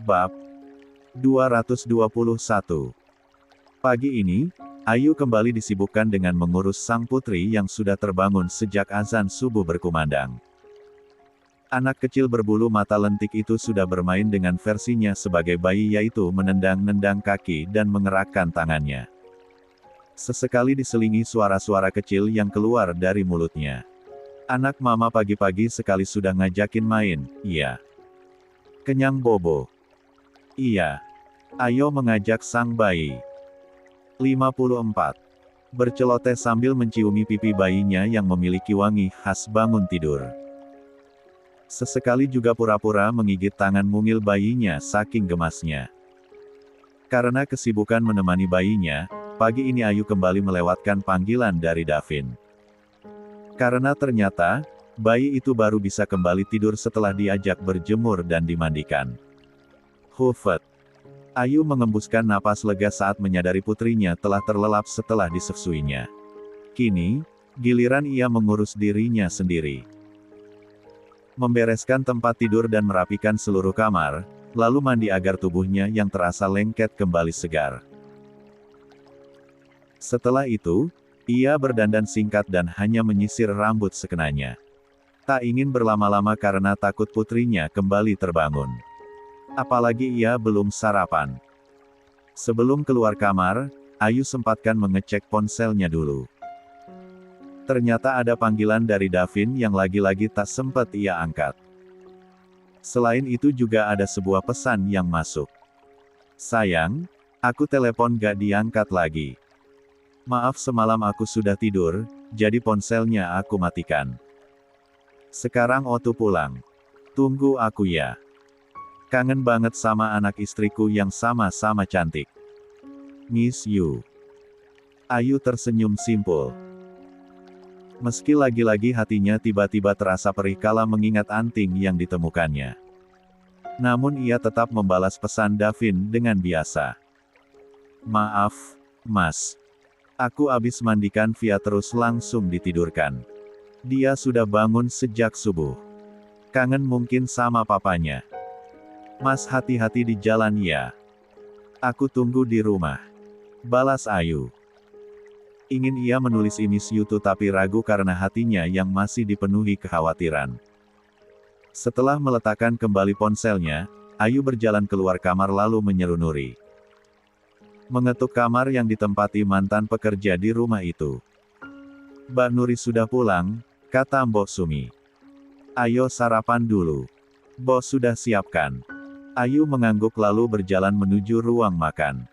Bab 221. Pagi ini, Ayu kembali disibukkan dengan mengurus sang putri yang sudah terbangun sejak azan subuh berkumandang. Anak kecil berbulu mata lentik itu sudah bermain dengan versinya sebagai bayi, yaitu menendang-nendang kaki dan mengerakkan tangannya. Sesekali diselingi suara-suara kecil yang keluar dari mulutnya. Anak mama pagi-pagi sekali sudah ngajakin main, iya. Kenyang bobo? Iya. Ayo mengajak sang bayi. 54. Berceloteh sambil menciumi pipi bayinya yang memiliki wangi khas bangun tidur. Sesekali juga pura-pura menggigit tangan mungil bayinya saking gemasnya. Karena kesibukan menemani bayinya, pagi ini Ayu kembali melewatkan panggilan dari Davin. Karena ternyata, bayi itu baru bisa kembali tidur setelah diajak berjemur dan dimandikan. Hufet. Ayu mengembuskan napas lega saat menyadari putrinya telah terlelap setelah disesuinya. Kini, giliran ia mengurus dirinya sendiri. Membereskan tempat tidur dan merapikan seluruh kamar, lalu mandi agar tubuhnya yang terasa lengket kembali segar. Setelah itu, ia berdandan singkat dan hanya menyisir rambut sekenanya. Tak ingin berlama-lama karena takut putrinya kembali terbangun. Apalagi ia belum sarapan. Sebelum keluar kamar, Ayu sempatkan mengecek ponselnya dulu. Ternyata ada panggilan dari Davin yang lagi-lagi tak sempat ia angkat. Selain itu juga ada sebuah pesan yang masuk. Sayang, aku telepon gak diangkat lagi. Maaf semalam aku sudah tidur, jadi ponselnya aku matikan. Sekarang Otu pulang. Tunggu aku ya. Kangen banget sama anak istriku yang sama-sama cantik. Miss you. Ayu tersenyum simpul. Meski lagi-lagi hatinya tiba-tiba terasa perih kala mengingat anting yang ditemukannya. Namun ia tetap membalas pesan Davin dengan biasa. Maaf, Mas. Aku abis mandikan Via terus langsung ditidurkan. Dia sudah bangun sejak subuh. Kangen mungkin sama papanya. Mas hati-hati di jalan ya. Aku tunggu di rumah. Balas Ayu. Ingin ia menulis I miss you too tapi ragu karena hatinya yang masih dipenuhi kekhawatiran. Setelah meletakkan kembali ponselnya, Ayu berjalan keluar kamar lalu menyeru Nuri. Mengetuk kamar yang ditempati mantan pekerja di rumah itu. Mbak Nuri sudah pulang, kata Mbok Sumi. Ayo sarapan dulu. Bos sudah siapkan. Ayu mengangguk lalu berjalan menuju ruang makan.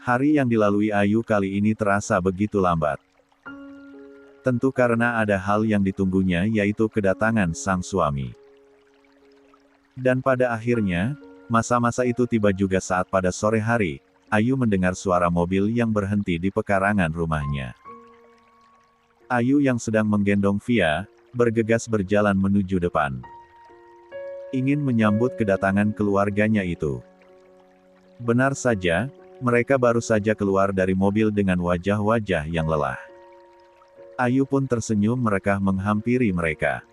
Hari yang dilalui Ayu kali ini terasa begitu lambat. Tentu karena ada hal yang ditunggunya yaitu kedatangan sang suami. Dan pada akhirnya, masa-masa itu tiba juga saat pada sore hari, Ayu mendengar suara mobil yang berhenti di pekarangan rumahnya. Ayu yang sedang menggendong Via, bergegas berjalan menuju depan. Ingin menyambut kedatangan keluarganya itu. Benar saja, mereka baru saja keluar dari mobil dengan wajah-wajah yang lelah. Ayu pun tersenyum merekah menghampiri mereka.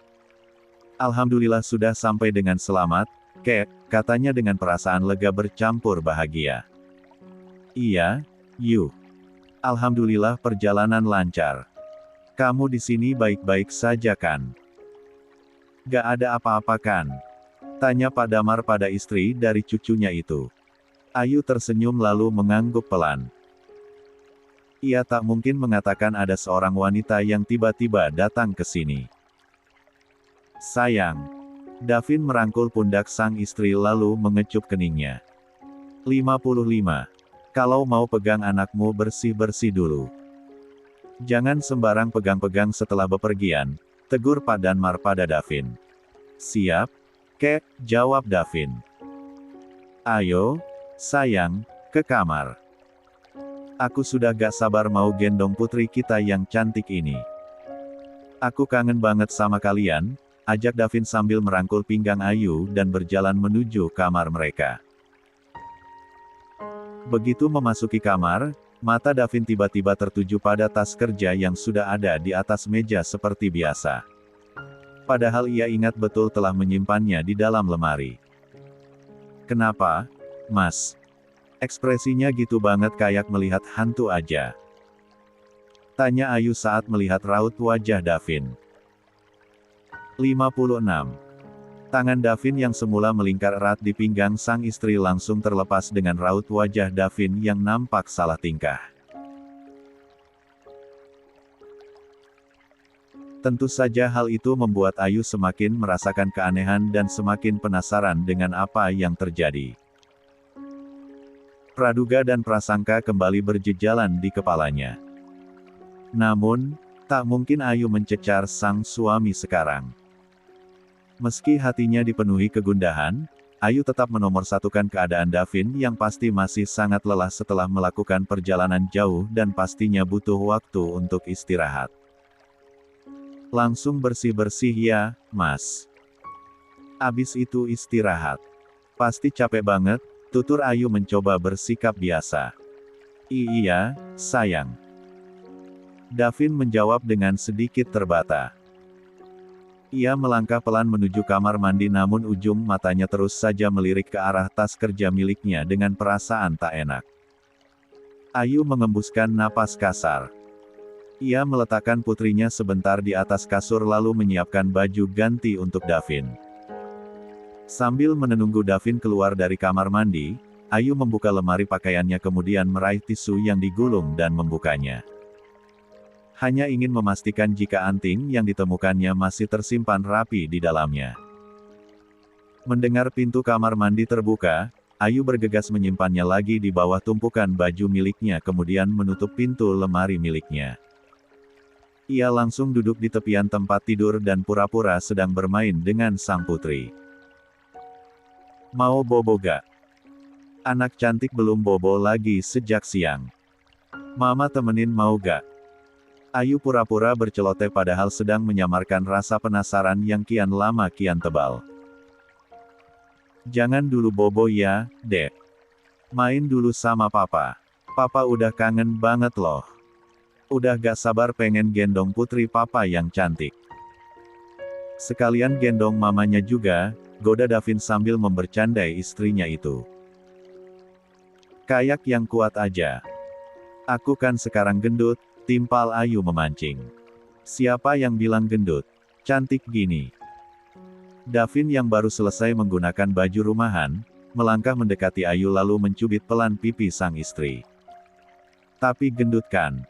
Alhamdulillah sudah sampai dengan selamat, Kek, katanya dengan perasaan lega bercampur bahagia. Iya, Yu. Alhamdulillah perjalanan lancar. Kamu di sini baik-baik saja kan? Gak ada apa-apa kan? Tanya Pak Damar pada istri dari cucunya itu. Ayu tersenyum lalu mengangguk pelan. Ia tak mungkin mengatakan ada seorang wanita yang tiba-tiba datang ke sini. Sayang. Davin merangkul pundak sang istri lalu mengecup keningnya. 55. Kalau mau pegang anakmu bersih-bersih dulu. Jangan sembarang pegang-pegang setelah bepergian, tegur Pak Damar pada Davin. Siap, Kek, jawab Davin. Ayo, sayang, ke kamar. Aku sudah gak sabar mau gendong putri kita yang cantik ini. Aku kangen banget sama kalian, ajak Davin sambil merangkul pinggang Ayu dan berjalan menuju kamar mereka. Begitu memasuki kamar, mata Davin tiba-tiba tertuju pada tas kerja yang sudah ada di atas meja seperti biasa. Padahal ia ingat betul telah menyimpannya di dalam lemari. Kenapa, Mas? Ekspresinya gitu banget kayak melihat hantu aja. Tanya Ayu saat melihat raut wajah Davin. 56. Tangan Davin yang semula melingkar erat di pinggang sang istri langsung terlepas dengan raut wajah Davin yang nampak salah tingkah. Tentu saja hal itu membuat Ayu semakin merasakan keanehan dan semakin penasaran dengan apa yang terjadi. Praduga dan prasangka kembali berjejalan di kepalanya. Namun, tak mungkin Ayu mencecar sang suami sekarang. Meski hatinya dipenuhi kegundahan, Ayu tetap menomorsatukan keadaan Davin yang pasti masih sangat lelah setelah melakukan perjalanan jauh dan pastinya butuh waktu untuk istirahat. Langsung bersih-bersih ya, Mas. Abis itu istirahat. Pasti capek banget, tutur Ayu mencoba bersikap biasa. Iya, sayang. Davin menjawab dengan sedikit terbata. Ia melangkah pelan menuju kamar mandi namun ujung matanya terus saja melirik ke arah tas kerja miliknya dengan perasaan tak enak. Ayu mengembuskan napas kasar. Ia meletakkan putrinya sebentar di atas kasur lalu menyiapkan baju ganti untuk Davin. Sambil menunggu Davin keluar dari kamar mandi, Ayu membuka lemari pakaiannya kemudian meraih tisu yang digulung dan membukanya. Hanya ingin memastikan jika anting yang ditemukannya masih tersimpan rapi di dalamnya. Mendengar pintu kamar mandi terbuka, Ayu bergegas menyimpannya lagi di bawah tumpukan baju miliknya kemudian menutup pintu lemari miliknya. Ia langsung duduk di tepian tempat tidur dan pura-pura sedang bermain dengan sang putri. Mau bobo gak? Anak cantik belum bobo lagi sejak siang. Mama temenin mau gak? Ayu pura-pura berceloteh padahal sedang menyamarkan rasa penasaran yang kian lama kian tebal. Jangan dulu bobo ya, Dek. Main dulu sama papa. Papa udah kangen banget loh. Udah gak sabar pengen gendong putri papa yang cantik. Sekalian gendong mamanya juga, goda Davin sambil membercandai istrinya itu. Kayak yang kuat aja. Aku kan sekarang gendut. Timpal Ayu memancing. Siapa yang bilang gendut? Cantik gini. Davin yang baru selesai menggunakan baju rumahan, melangkah mendekati Ayu lalu mencubit pelan pipi sang istri. Tapi gendut kan?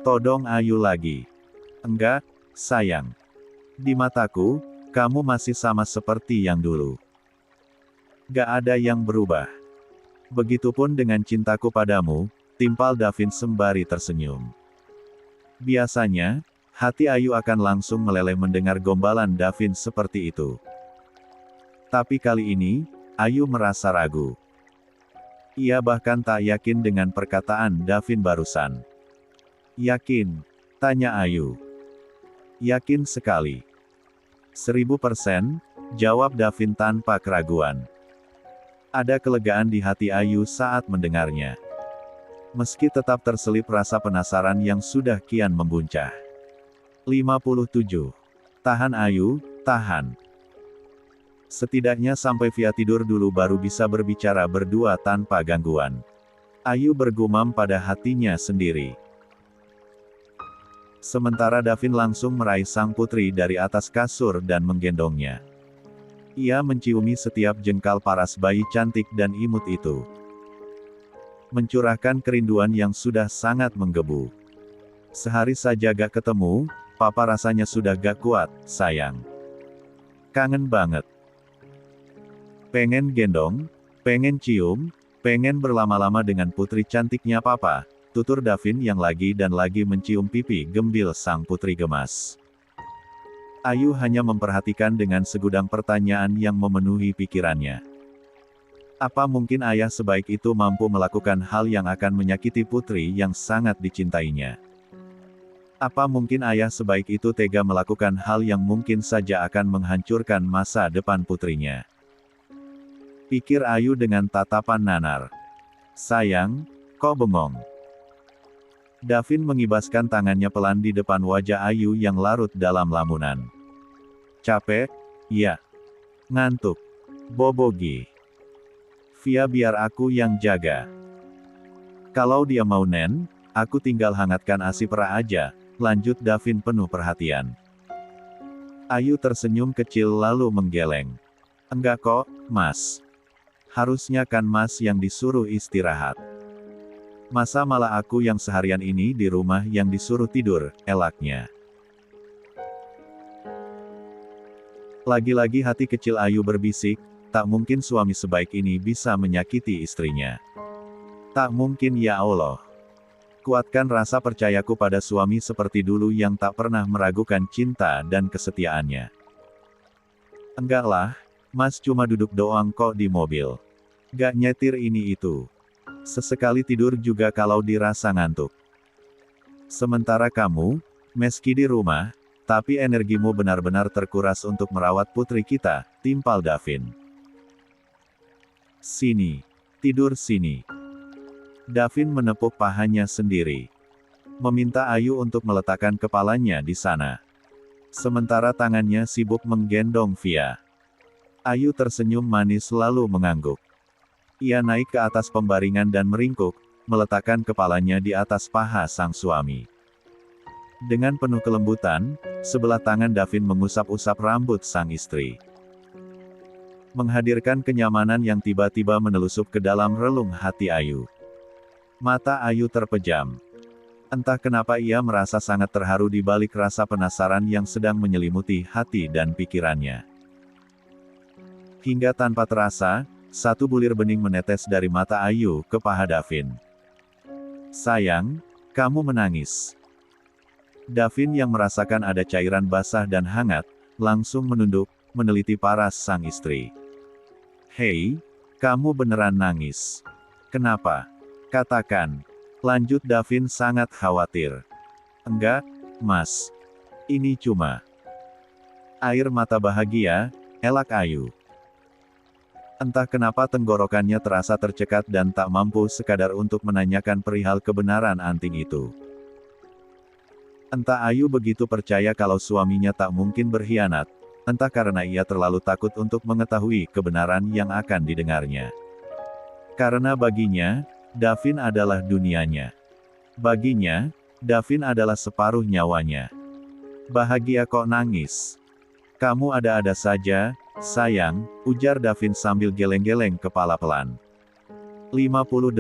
Todong Ayu lagi. Enggak, sayang. Di mataku, kamu masih sama seperti yang dulu. Gak ada yang berubah. Begitupun dengan cintaku padamu, timpal Davin sembari tersenyum. Biasanya, hati Ayu akan langsung meleleh mendengar gombalan Davin seperti itu. Tapi kali ini, Ayu merasa ragu. Ia bahkan tak yakin dengan perkataan Davin barusan. Yakin? Tanya Ayu. Yakin sekali. 1000%, jawab Davin tanpa keraguan. Ada kelegaan di hati Ayu saat mendengarnya. Meski tetap terselip rasa penasaran yang sudah kian membuncah. 57. Tahan Ayu, tahan. Setidaknya sampai Via tidur dulu baru bisa berbicara berdua tanpa gangguan. Ayu bergumam pada hatinya sendiri. Sementara Davin langsung meraih sang putri dari atas kasur dan menggendongnya. Ia menciumi setiap jengkal paras bayi cantik dan imut itu. Mencurahkan kerinduan yang sudah sangat menggebu. Sehari saja gak ketemu, papa rasanya sudah gak kuat, sayang. Kangen banget. Pengen gendong, pengen cium, pengen berlama-lama dengan putri cantiknya papa, tutur Davin yang lagi dan lagi mencium pipi gembil sang putri gemas. Ayu hanya memperhatikan dengan segudang pertanyaan yang memenuhi pikirannya. Apa mungkin ayah sebaik itu mampu melakukan hal yang akan menyakiti putri yang sangat dicintainya? Apa mungkin ayah sebaik itu tega melakukan hal yang mungkin saja akan menghancurkan masa depan putrinya? Pikir Ayu dengan tatapan nanar. Sayang, kok bengong? Davin mengibaskan tangannya pelan di depan wajah Ayu yang larut dalam lamunan. Capek? Ya. Ngantuk. Bobogi. Via biar aku yang jaga. Kalau dia mau Nen, aku tinggal hangatkan ASI pera aja, lanjut Davin penuh perhatian. Ayu tersenyum kecil lalu menggeleng. Enggak kok, Mas. Harusnya kan Mas yang disuruh istirahat. Masa malah aku yang seharian ini di rumah yang disuruh tidur, elaknya. Lagi-lagi hati kecil Ayu berbisik, tak mungkin suami sebaik ini bisa menyakiti istrinya. Tak mungkin ya Allah. Kuatkan rasa percayaku pada suami seperti dulu yang tak pernah meragukan cinta dan kesetiaannya. Enggak lah, Mas cuma duduk doang kok di mobil. Gak nyetir ini itu. Sesekali tidur juga kalau dirasa ngantuk. Sementara kamu, meski di rumah, tapi energimu benar-benar terkuras untuk merawat putri kita, timpal Davin. Sini. Tidur sini. Davin menepuk pahanya sendiri. Meminta Ayu untuk meletakkan kepalanya di sana. Sementara tangannya sibuk menggendong Via. Ayu tersenyum manis lalu mengangguk. Ia naik ke atas pembaringan dan meringkuk, meletakkan kepalanya di atas paha sang suami. Dengan penuh kelembutan, sebelah tangan Davin mengusap-usap rambut sang istri. Menghadirkan kenyamanan yang tiba-tiba menelusup ke dalam relung hati Ayu. Mata Ayu terpejam. Entah kenapa ia merasa sangat terharu di balik rasa penasaran yang sedang menyelimuti hati dan pikirannya. Hingga tanpa terasa, satu bulir bening menetes dari mata Ayu ke paha Davin. Sayang, kamu menangis. Davin yang merasakan ada cairan basah dan hangat, langsung menunduk, meneliti paras sang istri. Hei, kamu beneran nangis. Kenapa? Katakan. Lanjut Davin sangat khawatir. Enggak, Mas. Ini cuma air mata bahagia, elak Ayu. Entah kenapa tenggorokannya terasa tercekat dan tak mampu sekadar untuk menanyakan perihal kebenaran anting itu. Entah Ayu begitu percaya kalau suaminya tak mungkin berkhianat, entah karena ia terlalu takut untuk mengetahui kebenaran yang akan didengarnya. Karena baginya, Davin adalah dunianya. Baginya, Davin adalah separuh nyawanya. Bahagia kok nangis? Kamu ada-ada saja, sayang, ujar Davin sambil geleng-geleng kepala pelan. 58.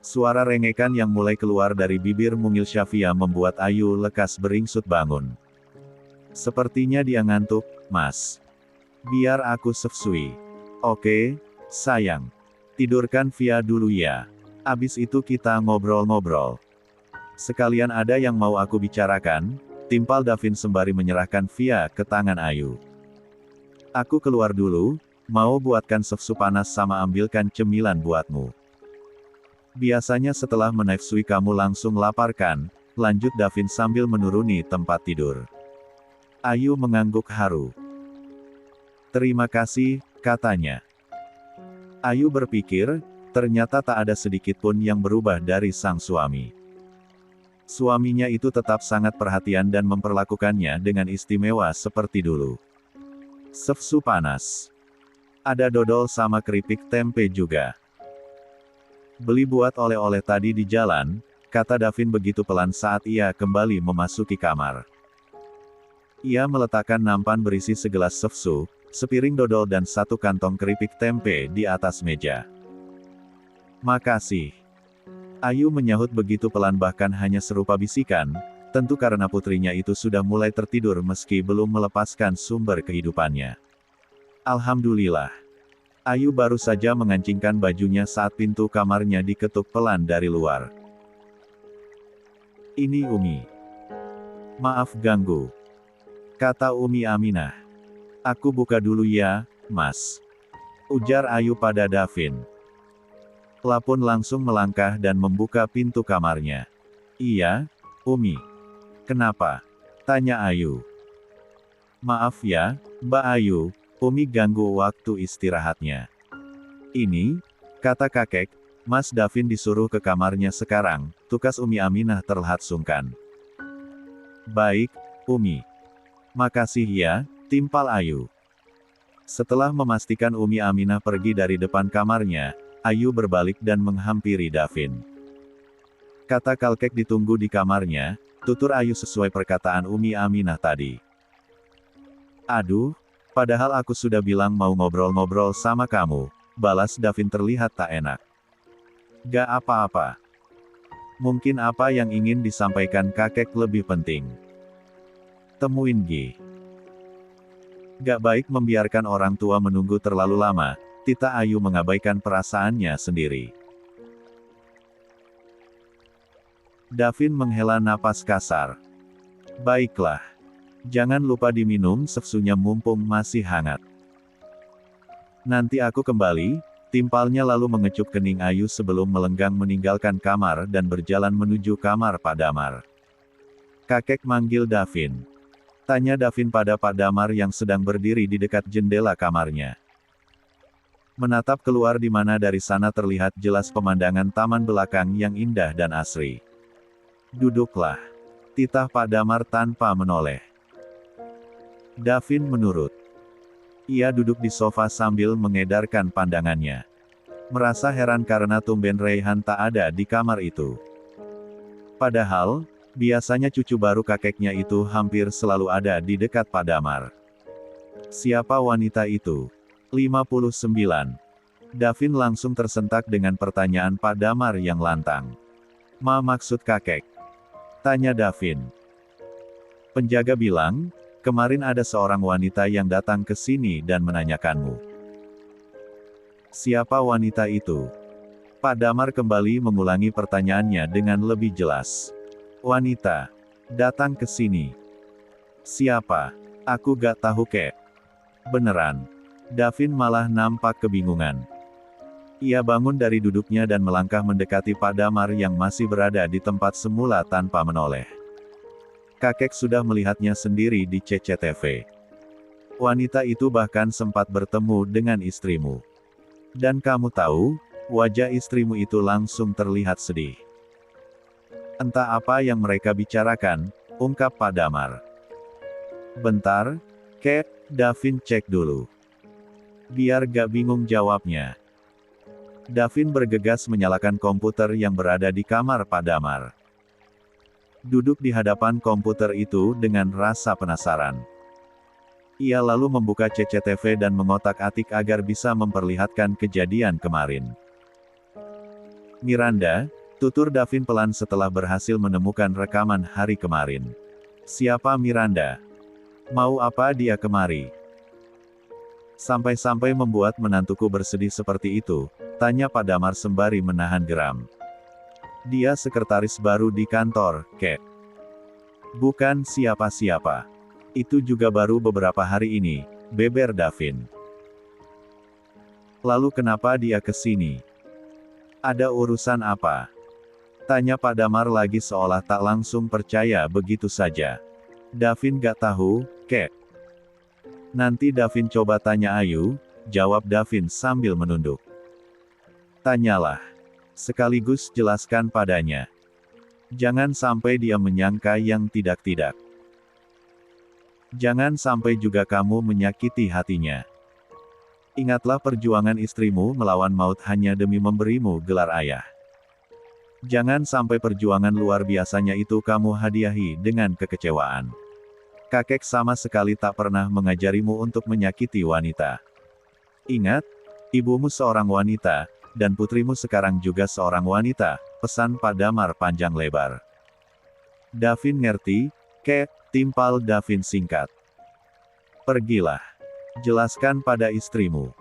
Suara rengekan yang mulai keluar dari bibir mungil Syafia membuat Ayu lekas beringsut bangun. Sepertinya dia ngantuk, Mas. Biar aku sefsui. Oke, sayang. Tidurkan Via dulu ya. Abis itu kita ngobrol-ngobrol. Sekalian ada yang mau aku bicarakan, timpal Davin sembari menyerahkan Via ke tangan Ayu. Aku keluar dulu, mau buatkan sefsu panas sama ambilkan cemilan buatmu. Biasanya setelah menefsui kamu langsung lapar kan, lanjut Davin sambil menuruni tempat tidur. Ayu mengangguk haru. Terima kasih, katanya. Ayu berpikir, ternyata tak ada sedikit pun yang berubah dari sang suami. Suaminya itu tetap sangat perhatian dan memperlakukannya dengan istimewa seperti dulu. Sefsu panas. Ada dodol sama keripik tempe juga. Beli buat oleh-oleh tadi di jalan, kata Davin begitu pelan saat ia kembali memasuki kamar. Ia meletakkan nampan berisi segelas sefsu, sepiring dodol dan satu kantong keripik tempe di atas meja. Makasih. Ayu menyahut begitu pelan bahkan hanya serupa bisikan, tentu karena putrinya itu sudah mulai tertidur meski belum melepaskan sumber kehidupannya. Alhamdulillah. Ayu baru saja mengancingkan bajunya saat pintu kamarnya diketuk pelan dari luar. Ini Umi. Maaf ganggu. Kata Umi Aminah. Aku buka dulu ya, Mas. Ujar Ayu pada Davin. Lapun langsung melangkah dan membuka pintu kamarnya. Iya, Umi. Kenapa? Tanya Ayu. Maaf ya, Mbak Ayu, Umi ganggu waktu istirahatnya. Ini, kata kakek, Mas Davin disuruh ke kamarnya sekarang, tukas Umi Aminah terlihat sungkan. Baik, Umi. Makasih ya, timpal Ayu. Setelah memastikan Umi Aminah pergi dari depan kamarnya, Ayu berbalik dan menghampiri Davin. Kata Kalkek ditunggu di kamarnya, tutur Ayu sesuai perkataan Umi Aminah tadi. Aduh, padahal aku sudah bilang mau ngobrol-ngobrol sama kamu, balas Davin terlihat tak enak. Gak apa-apa. Mungkin apa yang ingin disampaikan kakek lebih penting. Temuin Gi. Gak baik membiarkan orang tua menunggu terlalu lama, Tita Ayu mengabaikan perasaannya sendiri. Davin menghela napas kasar. Baiklah. Jangan lupa diminum susunya mumpung masih hangat. Nanti aku kembali, timpalnya lalu mengecup kening Ayu sebelum melenggang meninggalkan kamar dan berjalan menuju kamar Pak Damar. Kakek manggil Davin. Tanya Davin pada Pak Damar yang sedang berdiri di dekat jendela kamarnya. Menatap keluar di mana dari sana terlihat jelas pemandangan taman belakang yang indah dan asri. Duduklah. Titah Pak Damar tanpa menoleh. Davin menurut. Ia duduk di sofa sambil mengedarkan pandangannya. Merasa heran karena tumben Raihan tak ada di kamar itu. Padahal, biasanya cucu baru kakeknya itu hampir selalu ada di dekat Pak Damar. Siapa wanita itu? 59. Davin langsung tersentak dengan pertanyaan Pak Damar yang lantang. Maksud kakek? Tanya Davin. Penjaga bilang, kemarin ada seorang wanita yang datang ke sini dan menanyakanmu. Siapa wanita itu? Pak Damar kembali mengulangi pertanyaannya dengan lebih jelas. Wanita. Datang ke sini. Siapa? Aku gak tahu kek. Beneran. Davin malah nampak kebingungan. Ia bangun dari duduknya dan melangkah mendekati Pak Damar yang masih berada di tempat semula tanpa menoleh. Kakek sudah melihatnya sendiri di CCTV. Wanita itu bahkan sempat bertemu dengan istrimu. Dan kamu tahu, wajah istrimu itu langsung terlihat sedih. Entah apa yang mereka bicarakan, ungkap Pak Damar. Bentar, kek, Davin cek dulu. Biar gak bingung jawabnya. Davin bergegas menyalakan komputer yang berada di kamar Pak Damar. Duduk di hadapan komputer itu dengan rasa penasaran. Ia lalu membuka CCTV dan mengotak-atik agar bisa memperlihatkan kejadian kemarin. Miranda, tutur Davin pelan setelah berhasil menemukan rekaman hari kemarin. Siapa Miranda? Mau apa dia kemari? Sampai-sampai membuat menantuku bersedih seperti itu, tanya Pak Damar sembari menahan geram. Dia sekretaris baru di kantor, kek. Bukan siapa-siapa. Itu juga baru beberapa hari ini, beber Davin. Lalu kenapa dia ke sini? Ada urusan apa? Tanya Pak Damar lagi seolah tak langsung percaya begitu saja. Davin gak tahu, kek. Nanti Davin coba tanya Ayu, jawab Davin sambil menunduk. Tanyalah. Sekaligus jelaskan padanya. Jangan sampai dia menyangka yang tidak-tidak. Jangan sampai juga kamu menyakiti hatinya. Ingatlah perjuangan istrimu melawan maut hanya demi memberimu gelar ayah. Jangan sampai perjuangan luar biasanya itu kamu hadiahi dengan kekecewaan. Kakek sama sekali tak pernah mengajarimu untuk menyakiti wanita. Ingat, ibumu seorang wanita, dan putrimu sekarang juga seorang wanita, pesan Pak Damar panjang lebar. Davin ngerti, kek, timpal Davin singkat. Pergilah. Jelaskan pada istrimu.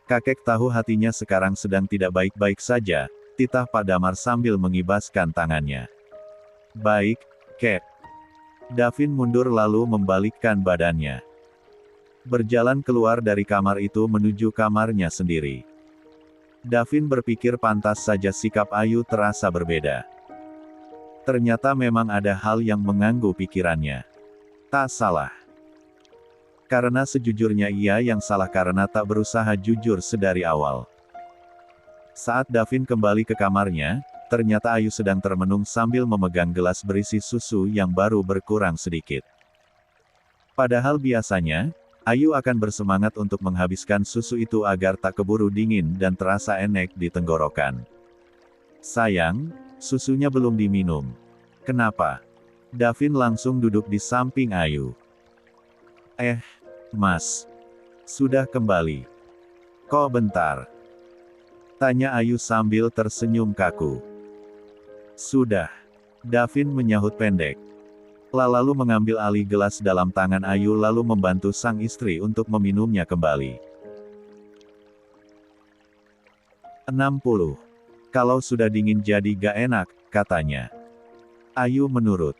Kakek tahu hatinya sekarang sedang tidak baik-baik saja, titah Pak Damar sambil mengibaskan tangannya. Baik, kek. Davin mundur lalu membalikkan badannya. Berjalan keluar dari kamar itu menuju kamarnya sendiri. Davin berpikir pantas saja sikap Ayu terasa berbeda. Ternyata memang ada hal yang mengganggu pikirannya. Tak salah. Karena sejujurnya ia yang salah karena tak berusaha jujur sedari awal. Saat Davin kembali ke kamarnya, ternyata Ayu sedang termenung sambil memegang gelas berisi susu yang baru berkurang sedikit. Padahal biasanya, Ayu akan bersemangat untuk menghabiskan susu itu agar tak keburu dingin dan terasa enek di tenggorokan. Sayang, susunya belum diminum. Kenapa? Davin langsung duduk di samping Ayu. Mas. Sudah kembali. Kok bentar? Tanya Ayu sambil tersenyum kaku. Sudah. Davin menyahut pendek. Lalu mengambil alih gelas dalam tangan Ayu lalu membantu sang istri untuk meminumnya kembali. 60. Kalau sudah dingin jadi gak enak, katanya. Ayu menurut.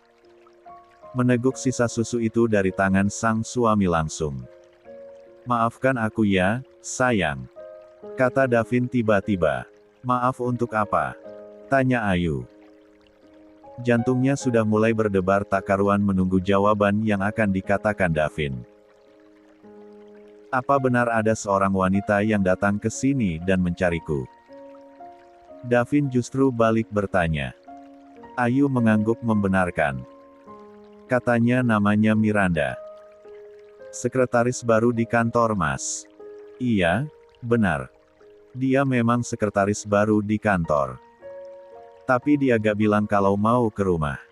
Meneguk sisa susu itu dari tangan sang suami langsung. Maafkan aku ya, sayang. Kata Davin tiba-tiba. Maaf untuk apa? Tanya Ayu. Jantungnya sudah mulai berdebar tak karuan menunggu jawaban yang akan dikatakan Davin. Apa benar ada seorang wanita yang datang ke sini dan mencariku? Davin justru balik bertanya. Ayu mengangguk membenarkan. Katanya namanya Miranda. Sekretaris baru di kantor Mas. Iya, benar. Dia memang sekretaris baru di kantor. Tapi dia gak bilang kalau mau ke rumah.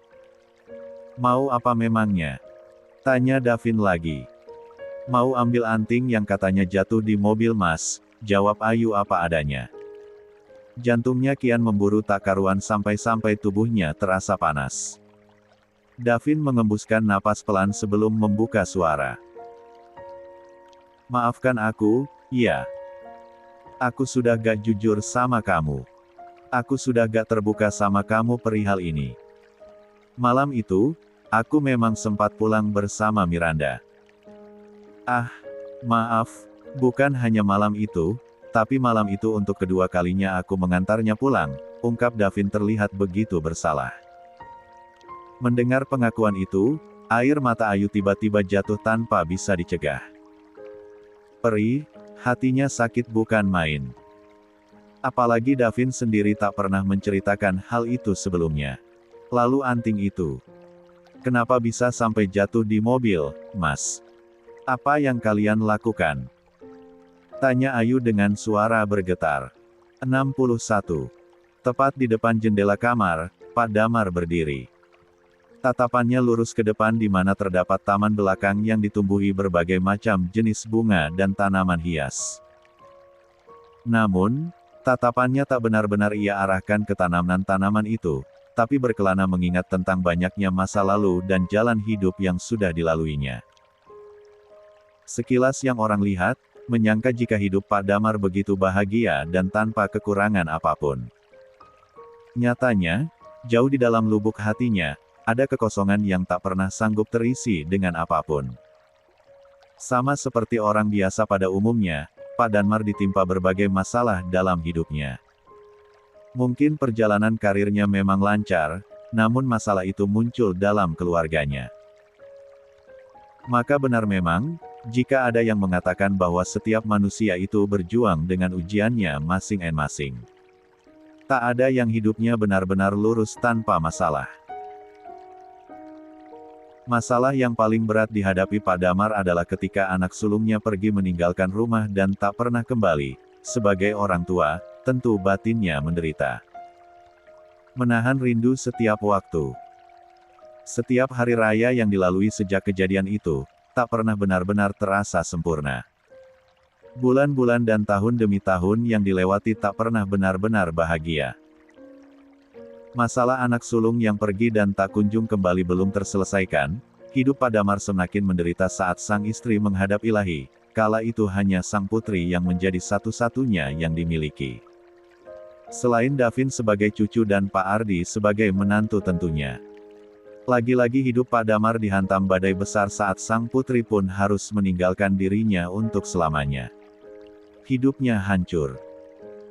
Mau apa memangnya? Tanya Davin lagi. Mau ambil anting yang katanya jatuh di mobil Mas, jawab Ayu apa adanya. Jantungnya kian memburu tak karuan sampai-sampai tubuhnya terasa panas. Davin mengembuskan napas pelan sebelum membuka suara. Maafkan aku, iya. Aku sudah gak jujur sama kamu. Aku sudah gak terbuka sama kamu perihal ini. Malam itu, aku memang sempat pulang bersama Miranda. Maaf, bukan hanya malam itu, tapi malam itu untuk kedua kalinya aku mengantarnya pulang, ungkap Davin terlihat begitu bersalah. Mendengar pengakuan itu, air mata Ayu tiba-tiba jatuh tanpa bisa dicegah. Perih, hatinya sakit bukan main. Apalagi Davin sendiri tak pernah menceritakan hal itu sebelumnya. Lalu anting itu. Kenapa bisa sampai jatuh di mobil, Mas? Apa yang kalian lakukan? Tanya Ayu dengan suara bergetar. 61. Tepat di depan jendela kamar, Pak Damar berdiri. Tatapannya lurus ke depan di mana terdapat taman belakang yang ditumbuhi berbagai macam jenis bunga dan tanaman hias. Namun, tatapannya tak benar-benar ia arahkan ke tanaman-tanaman itu, tapi berkelana mengingat tentang banyaknya masa lalu dan jalan hidup yang sudah dilaluinya. Sekilas yang orang lihat, menyangka jika hidup Pak Damar begitu bahagia dan tanpa kekurangan apapun. Nyatanya, jauh di dalam lubuk hatinya, ada kekosongan yang tak pernah sanggup terisi dengan apapun. Sama seperti orang biasa pada umumnya, Pak Damar ditimpa berbagai masalah dalam hidupnya. Mungkin perjalanan karirnya memang lancar, namun masalah itu muncul dalam keluarganya. Maka benar memang, jika ada yang mengatakan bahwa setiap manusia itu berjuang dengan ujiannya masing-masing. Tak ada yang hidupnya benar-benar lurus tanpa masalah. Masalah yang paling berat dihadapi Pak Damar adalah ketika anak sulungnya pergi meninggalkan rumah dan tak pernah kembali. Sebagai orang tua, tentu batinnya menderita. Menahan rindu setiap waktu. Setiap hari raya yang dilalui sejak kejadian itu, tak pernah benar-benar terasa sempurna. Bulan-bulan dan tahun demi tahun yang dilewati tak pernah benar-benar bahagia. Masalah anak sulung yang pergi dan tak kunjung kembali belum terselesaikan, hidup Pak Damar semakin menderita saat sang istri menghadap Ilahi, kala itu hanya sang putri yang menjadi satu-satunya yang dimiliki. Selain Davin sebagai cucu dan Pak Ardi sebagai menantu tentunya. Lagi-lagi hidup Pak Damar dihantam badai besar saat sang putri pun harus meninggalkan dirinya untuk selamanya. Hidupnya hancur.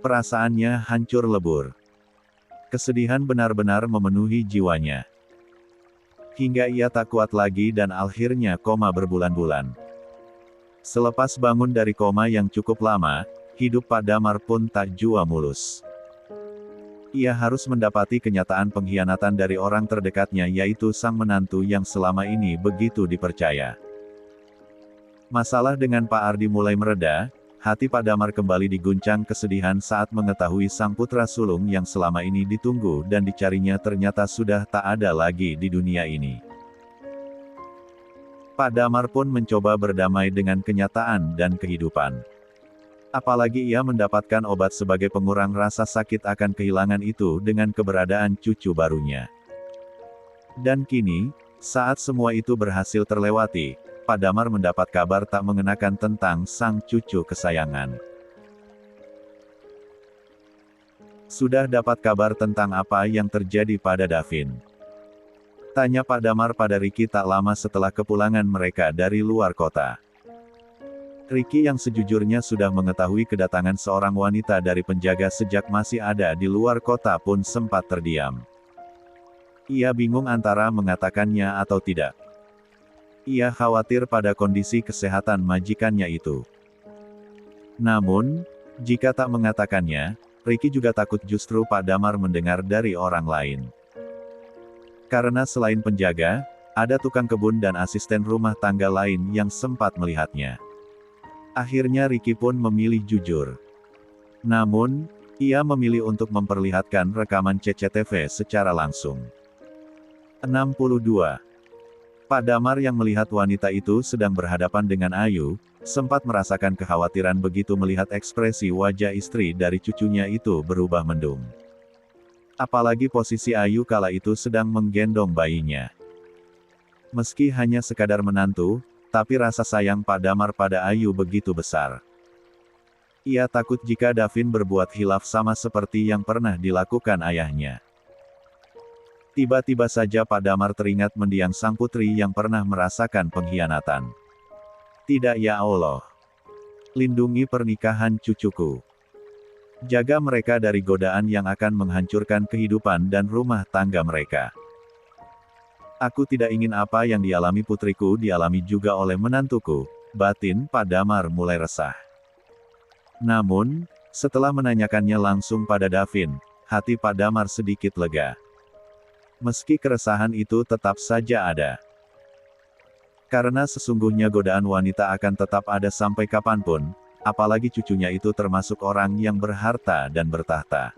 Perasaannya hancur lebur. Kesedihan benar-benar memenuhi jiwanya. Hingga ia tak kuat lagi dan akhirnya koma berbulan-bulan. Selepas bangun dari koma yang cukup lama, hidup Pak Damar pun tak jua mulus. Ia harus mendapati kenyataan pengkhianatan dari orang terdekatnya yaitu sang menantu yang selama ini begitu dipercaya. Masalah dengan Pak Ardi mulai mereda, hati Pak Damar kembali diguncang kesedihan saat mengetahui sang putra sulung yang selama ini ditunggu dan dicarinya ternyata sudah tak ada lagi di dunia ini. Pak Damar pun mencoba berdamai dengan kenyataan dan kehidupan. Apalagi ia mendapatkan obat sebagai pengurang rasa sakit akan kehilangan itu dengan keberadaan cucu barunya. Dan kini, saat semua itu berhasil terlewati, Pak Damar mendapat kabar tak mengenakan tentang sang cucu kesayangan. Sudah dapat kabar tentang apa yang terjadi pada Davin? Tanya Pak Damar pada Ricky tak lama setelah kepulangan mereka dari luar kota. Ricky yang sejujurnya sudah mengetahui kedatangan seorang wanita dari penjaga sejak masih ada di luar kota pun sempat terdiam. Ia bingung antara mengatakannya atau tidak. Ia khawatir pada kondisi kesehatan majikannya itu. Namun, jika tak mengatakannya, Ricky juga takut justru Pak Damar mendengar dari orang lain. Karena selain penjaga, ada tukang kebun dan asisten rumah tangga lain yang sempat melihatnya. Akhirnya Ricky pun memilih jujur. Namun, ia memilih untuk memperlihatkan rekaman CCTV secara langsung. 62. Pak Damar yang melihat wanita itu sedang berhadapan dengan Ayu, sempat merasakan kekhawatiran begitu melihat ekspresi wajah istri dari cucunya itu berubah mendung. Apalagi posisi Ayu kala itu sedang menggendong bayinya. Meski hanya sekadar menantu, tapi rasa sayang Pak Damar pada Ayu begitu besar. Ia takut jika Davin berbuat khilaf sama seperti yang pernah dilakukan ayahnya. Tiba-tiba saja Pak Damar teringat mendiang sang putri yang pernah merasakan pengkhianatan. Tidak ya Allah. Lindungi pernikahan cucuku. Jaga mereka dari godaan yang akan menghancurkan kehidupan dan rumah tangga mereka. Aku tidak ingin apa yang dialami putriku dialami juga oleh menantuku, batin Pak Damar mulai resah. Namun, setelah menanyakannya langsung pada Davin, hati Pak Damar sedikit lega. Meski keresahan itu tetap saja ada. Karena sesungguhnya godaan wanita akan tetap ada sampai kapanpun, apalagi cucunya itu termasuk orang yang berharta dan bertahta.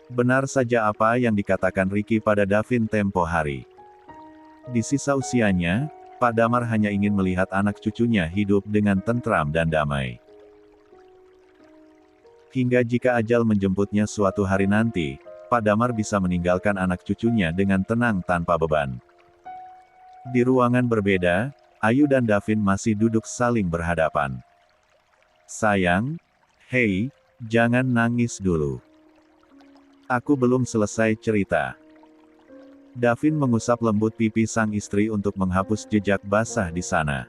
Benar saja apa yang dikatakan Ricky pada Davin tempo hari. Di sisa usianya, Pak Damar hanya ingin melihat anak cucunya hidup dengan tentram dan damai. Hingga jika ajal menjemputnya suatu hari nanti, Pak Damar bisa meninggalkan anak cucunya dengan tenang tanpa beban. Di ruangan berbeda, Ayu dan Davin masih duduk saling berhadapan. Sayang, hei, jangan nangis dulu. Aku belum selesai cerita. Davin mengusap lembut pipi sang istri untuk menghapus jejak basah di sana.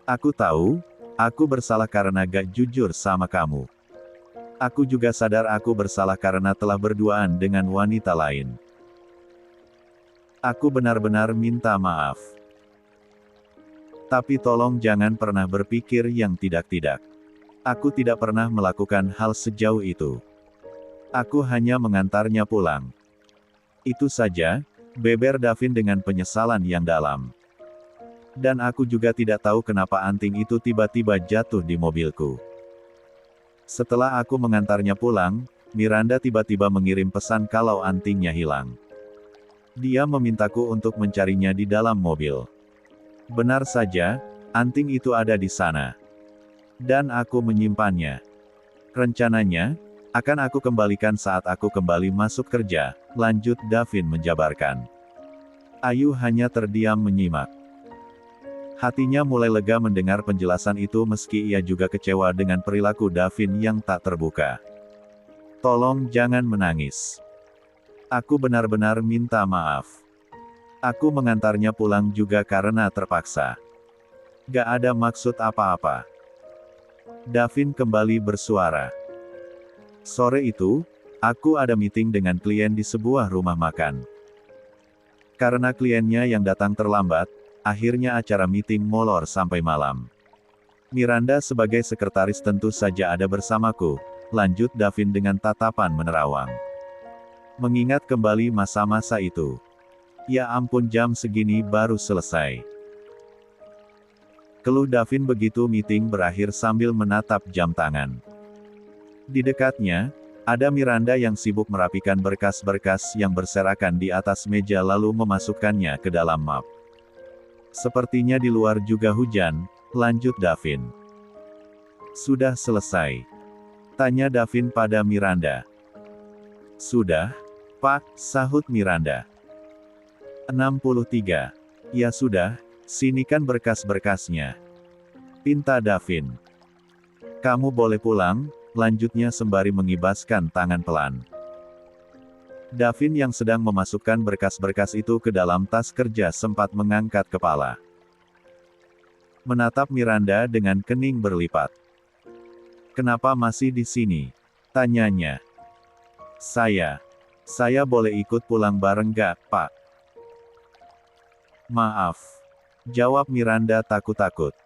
Aku tahu, aku bersalah karena gak jujur sama kamu. Aku juga sadar aku bersalah karena telah berduaan dengan wanita lain. Aku benar-benar minta maaf. Tapi tolong jangan pernah berpikir yang tidak-tidak. Aku tidak pernah melakukan hal sejauh itu. Aku hanya mengantarnya pulang. Itu saja, beber Davin dengan penyesalan yang dalam. Dan aku juga tidak tahu kenapa anting itu tiba-tiba jatuh di mobilku. Setelah aku mengantarnya pulang, Miranda tiba-tiba mengirim pesan kalau antingnya hilang. Dia memintaku untuk mencarinya di dalam mobil. Benar saja, anting itu ada di sana. Dan aku menyimpannya. Rencananya, akan aku kembalikan saat aku kembali masuk kerja, lanjut Davin menjabarkan. Ayu hanya terdiam menyimak. Hatinya mulai lega mendengar penjelasan itu meski ia juga kecewa dengan perilaku Davin yang tak terbuka. Tolong jangan menangis. Aku benar-benar minta maaf. Aku mengantarnya pulang juga karena terpaksa. Gak ada maksud apa-apa. Davin kembali bersuara. Sore itu, aku ada meeting dengan klien di sebuah rumah makan. Karena kliennya yang datang terlambat, akhirnya acara meeting molor sampai malam. Miranda sebagai sekretaris tentu saja ada bersamaku, lanjut Davin dengan tatapan menerawang. Mengingat kembali masa-masa itu. Ya ampun jam segini baru selesai. Keluh Davin begitu meeting berakhir sambil menatap jam tangan. Di dekatnya, ada Miranda yang sibuk merapikan berkas-berkas yang berserakan di atas meja lalu memasukkannya ke dalam map. Sepertinya di luar juga hujan, lanjut Davin. Sudah selesai? Tanya Davin pada Miranda. Sudah, Pak, sahut Miranda. 63. Ya sudah, sinikan berkas-berkasnya. Pinta Davin. Kamu boleh pulang, lanjutnya sembari mengibaskan tangan pelan. Davin yang sedang memasukkan berkas-berkas itu ke dalam tas kerja sempat mengangkat kepala. Menatap Miranda dengan kening berlipat. Kenapa masih di sini? Tanyanya. Saya boleh ikut pulang bareng gak, Pak? Maaf. Jawab Miranda takut-takut.